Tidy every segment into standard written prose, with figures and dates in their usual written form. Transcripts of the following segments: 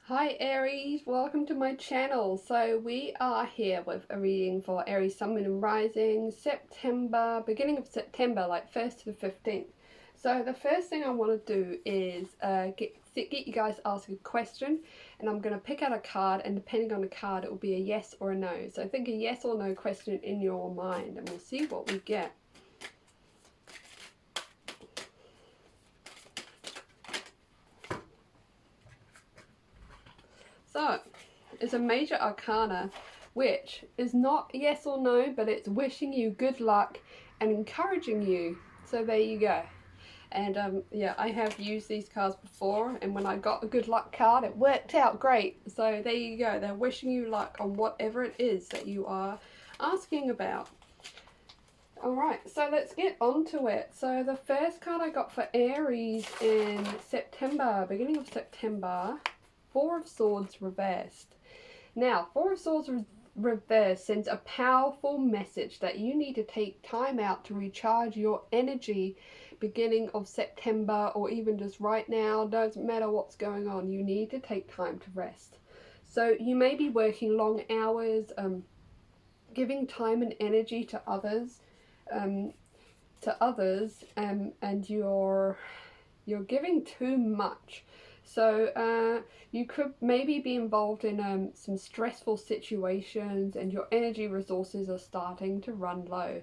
Hi Aries, welcome to my channel. So we are here with a reading for Aries Sun, Moon and Rising, September, beginning of September, like 1st to the 15th. So the first thing I want to do is get you guys to ask a question, and I'm going to pick out a card, and depending on the card it will be a yes or a no. So think a yes or no question in your mind and we'll see what we get. So, it's a major arcana, which is not yes or no, but it's wishing you good luck and encouraging you. So there you go. And yeah, I have used these cards before, and when I got a good luck card, it worked out great. So there you go. They're wishing you luck on whatever it is that you are asking about. Alright, so let's get on to it. So the first card I got for Aries in September, beginning of September, Four of Swords reversed. Now, Four of Swords reversed sends a powerful message that you need to take time out to recharge your energy beginning of September, or even just right now. Doesn't matter what's going on, you need to take time to rest. So you may be working long hours, giving time and energy to others, um, and you're giving too much. So you could maybe be involved in some stressful situations, and your energy resources are starting to run low.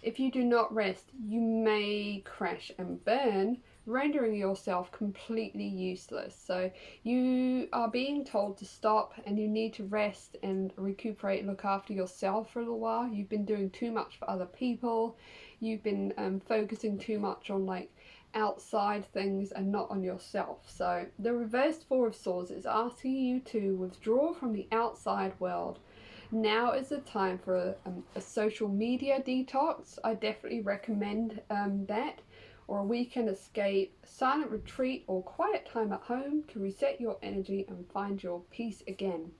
If you do not rest, you may crash and burn, rendering yourself completely useless. So you are being told to stop, and you need to rest and recuperate and look after yourself for a little while. You've been doing too much for other people. You've been focusing too much on like outside things and not on yourself. So the reversed Four of Swords is asking you to withdraw from the outside world. Now is the time for a social media detox. I definitely recommend that, or a weekend escape, silent retreat, or quiet time at home to reset your energy and find your peace again.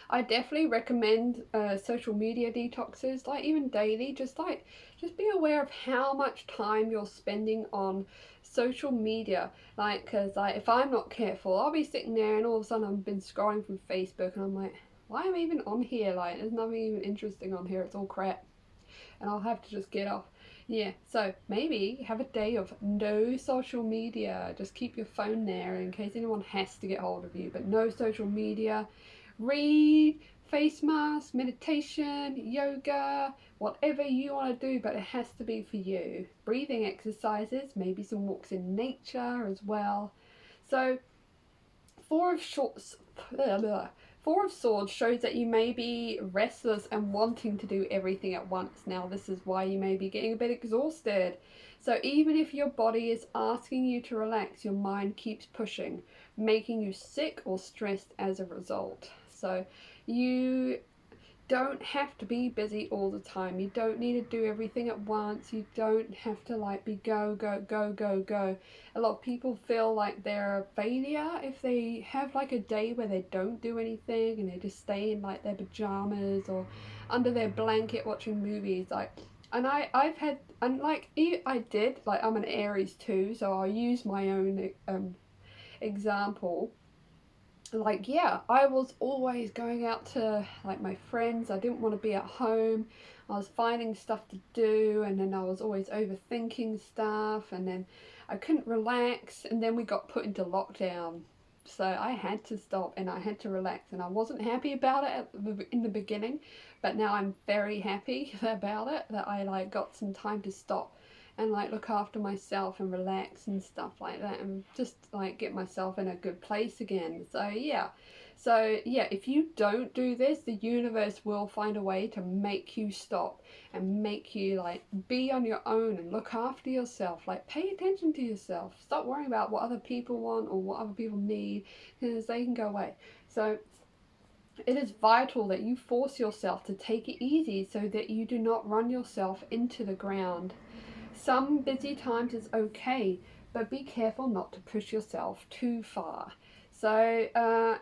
I definitely recommend social media detoxes, like even daily. Just be aware of how much time you're spending on social media. Because if I'm not careful, I'll be sitting there and all of a sudden I've been scrolling through Facebook and I'm like, why am I even on here? Like, there's nothing even interesting on here. It's all crap, and I'll have to just get off. Yeah, so maybe have a day of no social media. Just keep your phone there in case anyone has to get hold of you, but no social media. Read, face mask, meditation, yoga, whatever you want to do, but it has to be for you. Breathing exercises, maybe some walks in nature as well. So Four of Shorts, Four of Swords shows that you may be restless and wanting to do everything at once. Now, this is why you may be getting a bit exhausted. So even if your body is asking you to relax, your mind keeps pushing, making you sick or stressed as a result. So you don't have to be busy all the time. You don't need to do everything at once. You don't have to be go, go, go, go, go. A lot of people feel like they're a failure if they have a day where they don't do anything and they just stay in their pajamas or under their blanket watching movies. I've had, and I did, I'm an Aries too, so I'll use my own example. Yeah, I was always going out to my friends. I didn't want to be at home. I was finding stuff to do, and then I was always overthinking stuff, and then I couldn't relax, and then we got put into lockdown. So I had to stop and I had to relax, and I wasn't happy about it in the beginning, but now I'm very happy about it, that I got some time to stop and look after myself and relax and stuff like that, and just get myself in a good place again. So yeah, if you don't do this, the universe will find a way to make you stop and make you be on your own and look after yourself. Pay attention to yourself. Stop worrying about what other people want or what other people need, because they can go away. So it is vital that you force yourself to take it easy so that you do not run yourself into the ground. Some busy times is okay, but be careful not to push yourself too far. So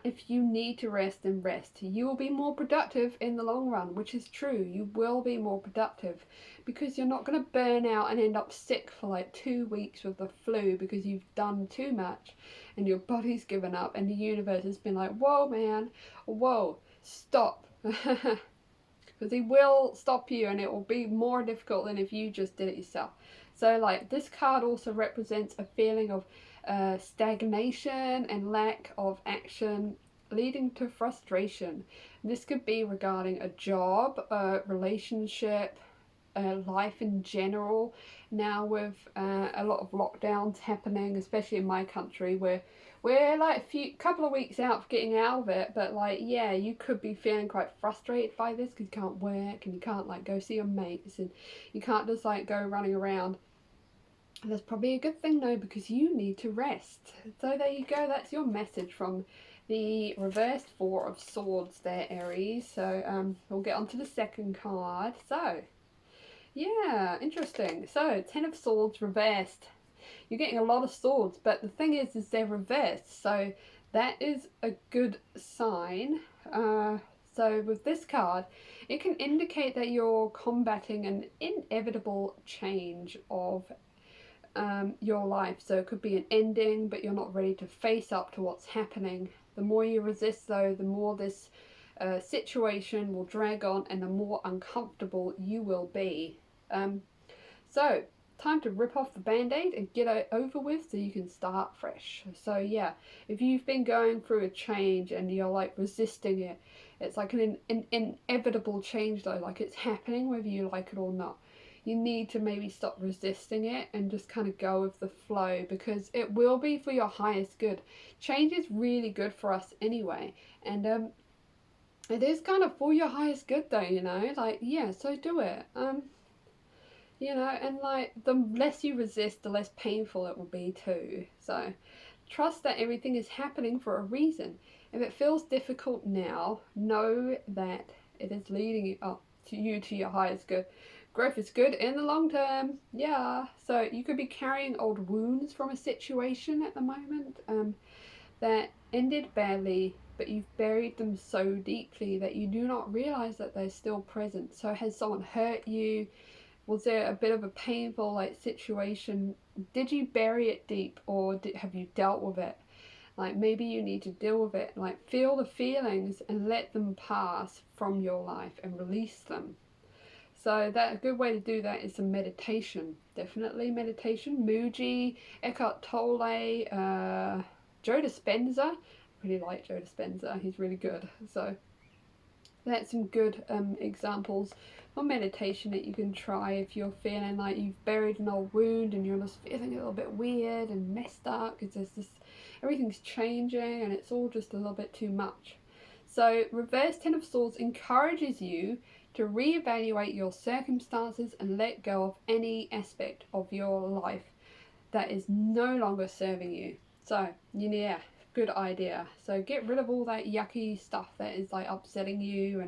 if you need to rest, then rest. You will be more productive in the long run, which is true. You will be more productive because you're not going to burn out and end up sick for like 2 weeks with the flu because you've done too much and your body's given up and the universe has been like, whoa, man, whoa, stop. Because he will stop you and it will be more difficult than if you just did it yourself. So like this card also represents a feeling of stagnation and lack of action, leading to frustration. This could be regarding a job, a relationship, life in general. Now with a lot of lockdowns happening, especially in my country, where we're like a couple of weeks out of getting out of it, but like, yeah, you could be feeling quite frustrated by this because you can't work and you can't like go see your mates and you can't just like go running around. And that's probably a good thing though, because you need to rest. So there you go, that's your message from the reversed Four of Swords there, Aries. So we'll get on to the second card. So yeah, interesting. So, Ten of Swords reversed. You're getting a lot of swords, but the thing is they're reversed. So that is a good sign. So with this card, it can indicate that you're combating an inevitable change of your life. So it could be an ending, but you're not ready to face up to what's happening. The more you resist, though, the more this situation will drag on and the more uncomfortable you will be. So, time to rip off the band-aid and get it over with so you can start fresh. So yeah, if you've been going through a change and you're like resisting it, it's like an inevitable change though, like it's happening whether you like it or not. You need to maybe stop resisting it and just kind of go with the flow, because it will be for your highest good. Change is really good for us anyway, and it is kind of for your highest good though, you know, like, yeah, so do it. You know, and like the less you resist, the less painful it will be too. So trust that everything is happening for a reason. If it feels difficult now, know that it is leading you up to you to your highest good. Growth is good in the long term. Yeah. So you could be carrying old wounds from a situation at the moment that ended badly, but you've buried them so deeply that you do not realize that they're still present. So has someone hurt you? Was there a bit of a painful like situation? Did you bury it deep, or have you dealt with it? Like maybe you need to deal with it. Like feel the feelings and let them pass from your life and release them. So that a good way to do that is some meditation. Definitely meditation. Muji, Eckhart Tolle, Joe Dispenza. I really like Joe Dispenza. He's really good. So that's some good examples for meditation that you can try if you're feeling like you've buried an old wound and you're just feeling a little bit weird and messed up because there's this, everything's changing and it's all just a little bit too much. So reverse Ten of Swords encourages you to reevaluate your circumstances and let go of any aspect of your life that is no longer serving you. So yeah, good idea. So get rid of all that yucky stuff that is like upsetting you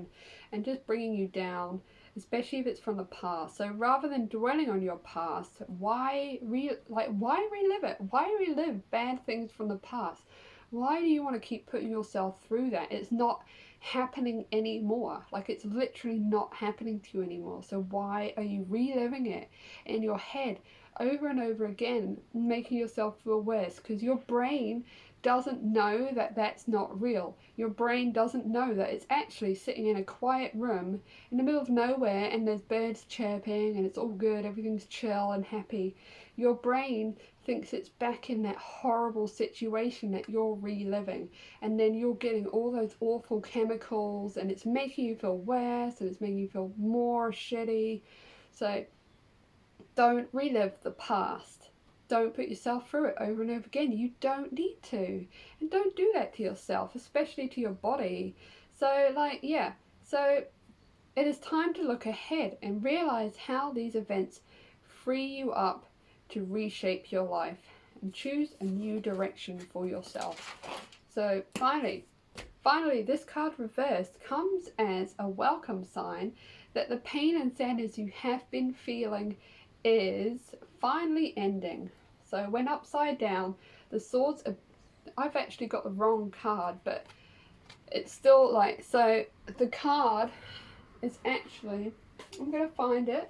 and just bringing you down, especially if it's from the past. So rather than dwelling on your past, why relive it? Why relive bad things from the past? Why do you want to keep putting yourself through that? It's not happening anymore. Like it's literally not happening to you anymore. So why are you reliving it in your head over and over again, making yourself feel worse? Because your brain doesn't know that that's not real. Your brain doesn't know that it's actually sitting in a quiet room in the middle of nowhere and there's birds chirping and it's all good, everything's chill and happy. Your brain thinks it's back in that horrible situation that you're reliving, and then you're getting all those awful chemicals and it's making you feel worse and it's making you feel more shitty. So don't relive the past. Don't put yourself through it over and over again. You don't need to. And don't do that to yourself, especially to your body. So like, yeah. So it is time to look ahead and realize how these events free you up to reshape your life and choose a new direction for yourself. So finally, this card reversed comes as a welcome sign that the pain and sadness you have been feeling is finally ending. So when upside down, the swords I've actually got the wrong card, but it's still like, so the card is actually, I'm going to find it,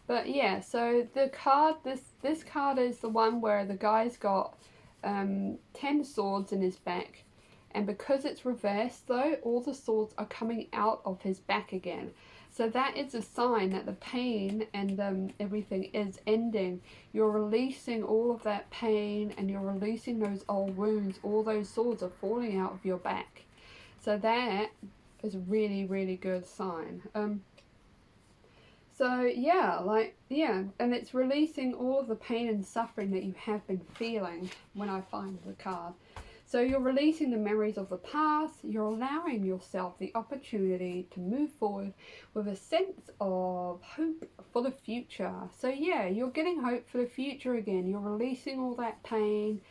but yeah, so the card, this card is the one where the guy's got 10 swords in his back, and because it's reversed though, all the swords are coming out of his back again. So that is a sign that the pain and everything is ending. You're releasing all of that pain, and you're releasing those old wounds. All those swords are falling out of your back. So that is a really, really good sign. So yeah, and it's releasing all of the pain and suffering that you have been feeling when I find the card. So you're releasing the memories of the past, you're allowing yourself the opportunity to move forward with a sense of hope for the future. So yeah, you're getting hope for the future again. You're releasing all that pain,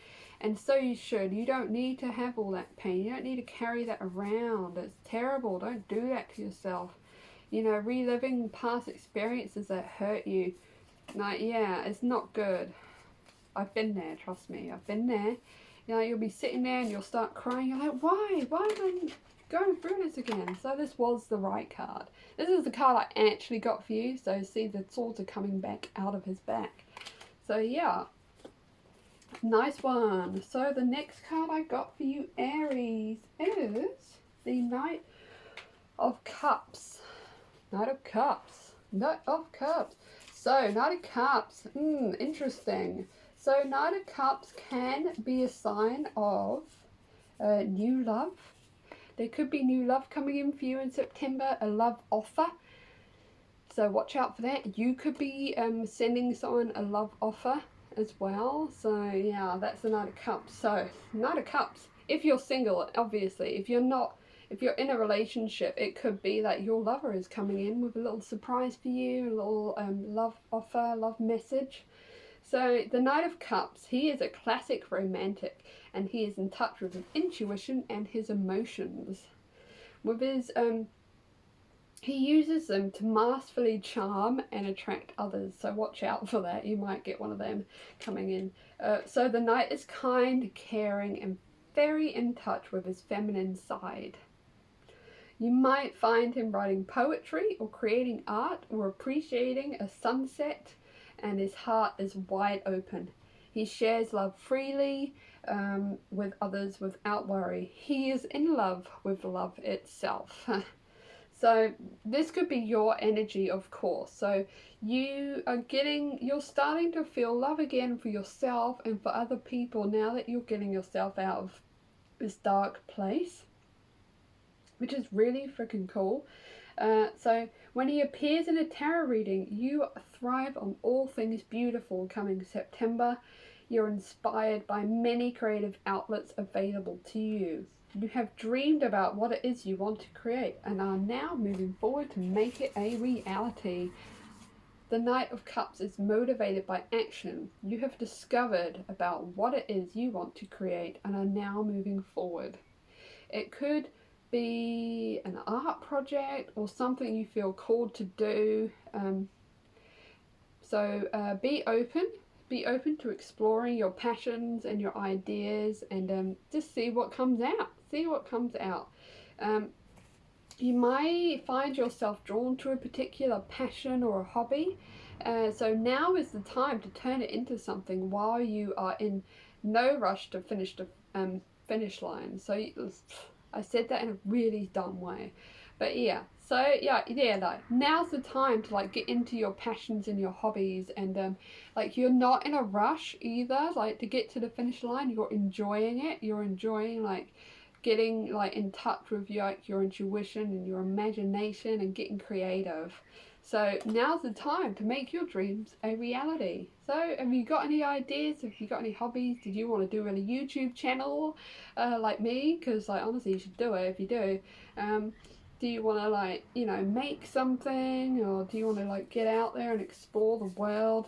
and so you should. You don't need to have all that pain. You don't need to carry that around. It's terrible. Don't do that to yourself. You know, reliving past experiences that hurt you, like, yeah, it's not good. I've been there, trust me, I've been there. You know, you'll be sitting there and you'll start crying. You're like, why am I going through this again? So this was the right card. This is the card I actually got for you. So see, the swords are coming back out of his back. So yeah, nice one. So the next card I got for you, Aries, is the Knight of Cups. Knight of Cups. Knight of Cups. So, Knight of Cups. Interesting. So, Knight of Cups can be a sign of new love. There could be new love coming in for you in September, a love offer. So, watch out for that. You could be sending someone a love offer as well. So, yeah, that's the Knight of Cups. So, Knight of Cups. If you're single, obviously. If you're not, if you're in a relationship, it could be that your lover is coming in with a little surprise for you, a little love offer, love message. So the Knight of Cups, he is a classic romantic, and he is in touch with his intuition and his emotions. With his, he uses them to masterfully charm and attract others. So watch out for that. You might get one of them coming in. So the Knight is kind, caring, and very in touch with his feminine side. You might find him writing poetry or creating art or appreciating a sunset, and his heart is wide open. He shares love freely with others without worry. He is in love with love itself. So this could be your energy, of course. So you're starting to feel love again for yourself and for other people now that you're getting yourself out of this dark place, which is really freaking cool. So when he appears in a tarot reading, you thrive on all things beautiful coming September. You're inspired by many creative outlets available to you. You have dreamed about what it is you want to create and are now moving forward to make it a reality. The Knight of Cups is motivated by action. You have discovered about what it is you want to create and are now moving forward. It could be an art project or something you feel called to do. So be open to exploring your passions and your ideas, and just see what comes out. You might find yourself drawn to a particular passion or a hobby. So now is the time to turn it into something while you are in no rush to finish the finish line. So I said that in a really dumb way, but yeah. So like now's the time to like get into your passions and your hobbies, and like you're not in a rush either. Like to get to the finish line, you're enjoying it. You're enjoying like getting like in touch with your intuition and your imagination and getting creative. So now's the time to make your dreams a reality. So have you got any ideas? Have you got any hobbies? Did you want to do a YouTube channel like me? Because like honestly you should do it if you do. Do you want to like, you know, make something, or do you want to like get out there and explore the world?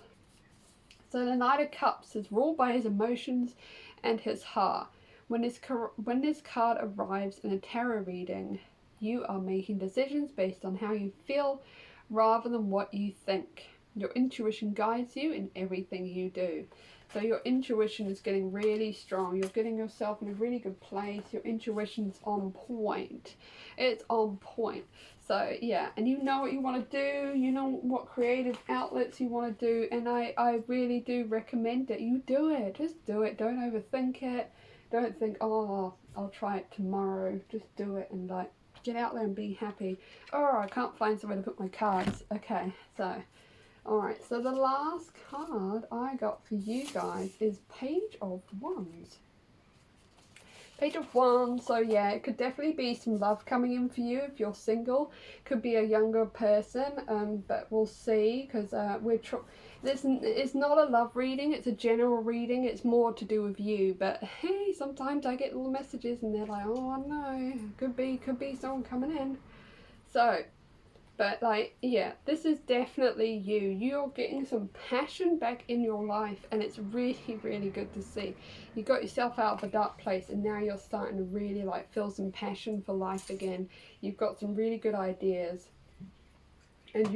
So the Knight of Cups is ruled by his emotions and his heart. When this card arrives in a tarot reading, you are making decisions based on how you feel rather than what you think. Your intuition guides you in everything you do. So your intuition is getting really strong. You're getting yourself in a really good place. Your intuition's on point. It's on point. So yeah, and you know what you want to do. You know what creative outlets you want to do. And I really do recommend it. You do it. Just do it. Don't overthink it. Don't think, oh, I'll try it tomorrow. Just do it and like get out there and be happy. Oh, I can't find somewhere to put my cards. Okay, so alright, so the last card I got for you guys is Page of Wands. Page of Wands, so yeah, it could definitely be some love coming in for you if you're single. Could be a younger person, but we'll see, because it's not a love reading, it's a general reading, it's more to do with you. But hey, sometimes I get little messages and they're like, oh no, could be someone coming in. So, but like, yeah, this is definitely you. You're getting some passion back in your life, and it's really, really good to see. You got yourself out of a dark place, and now you're starting to really like feel some passion for life again. You've got some really good ideas, and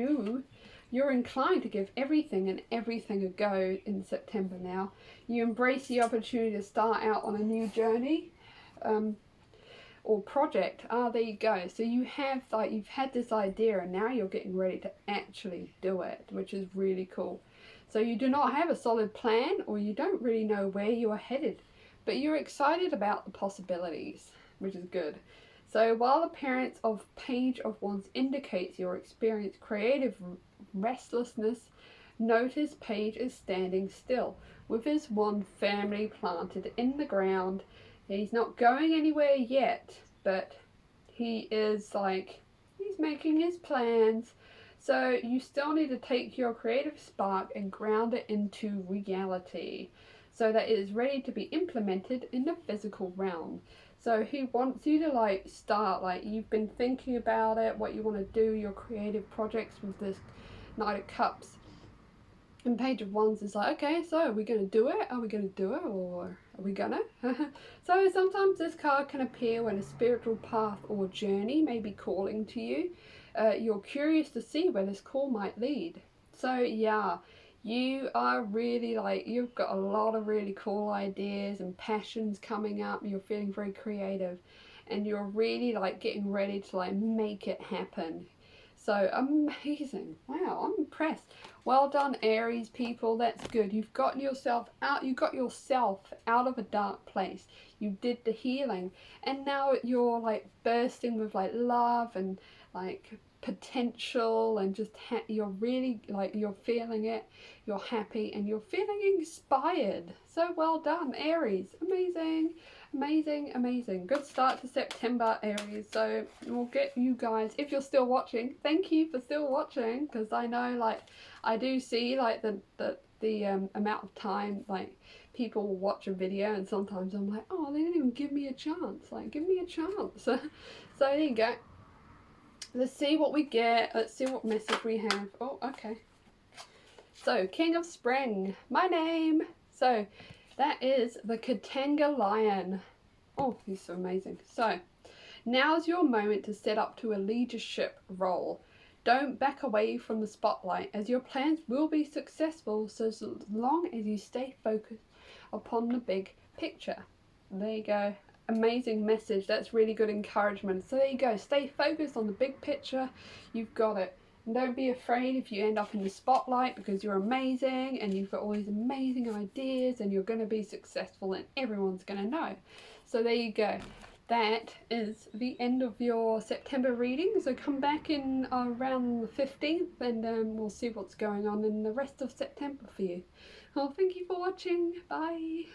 you're inclined to give everything and everything a go in September now. You embrace the opportunity to start out on a new journey. Or project. There you go. So you have like, you've had this idea and now you're getting ready to actually do it, which is really cool. So you do not have a solid plan, or you don't really know where you are headed, but you're excited about the possibilities, which is good. So while the appearance of Page of Wands indicates your experience creative restlessness, notice Page is standing still with his wand firmly planted in the ground. He's not going anywhere yet, but he is like, he's making his plans. So you still need to take your creative spark and ground it into reality so that it is ready to be implemented in the physical realm. So he wants you to like start, like you've been thinking about it, what you want to do, your creative projects with this Knight of Cups. And Page of Wands is like, okay, so are we going to do it? Are we going to do it, or are we gonna? So sometimes this card can appear when a spiritual path or journey may be calling to you. You're curious to see where this call might lead. So yeah, you are really like, you've got a lot of really cool ideas and passions coming up. You're feeling very creative, and you're really like getting ready to like make it happen. So amazing. Wow, I'm impressed. Well done, Aries people. That's good. You've gotten yourself out. You got yourself out of a dark place. You did the healing, and now you're like bursting with like love and like potential, and just you're really like, you're feeling it. You're happy and you're feeling inspired. So well done, Aries. Amazing. Amazing, amazing. Good start to September, Aries. So we'll get you guys, if you're still watching, thank you for still watching, because I know like I do see like the amount of time like people will watch a video, and sometimes I'm like, oh, they didn't even give me a chance. Like, give me a chance. So there you go. Let's see what we get. Let's see what message we have. Oh, okay. So, King of Spring, my name. So that is the Katanga Lion. Oh, he's so amazing. So, now's your moment to set up to a leadership role. Don't back away from the spotlight, as your plans will be successful so long as you stay focused upon the big picture. There you go. Amazing message. That's really good encouragement. So there you go. Stay focused on the big picture. You've got it. And don't be afraid if you end up in the spotlight, because you're amazing and you've got all these amazing ideas and you're going to be successful and everyone's going to know. So there you go. That is the end of your September reading. So come back in around the 15th, and we'll see what's going on in the rest of September for you. Well, thank you for watching. Bye.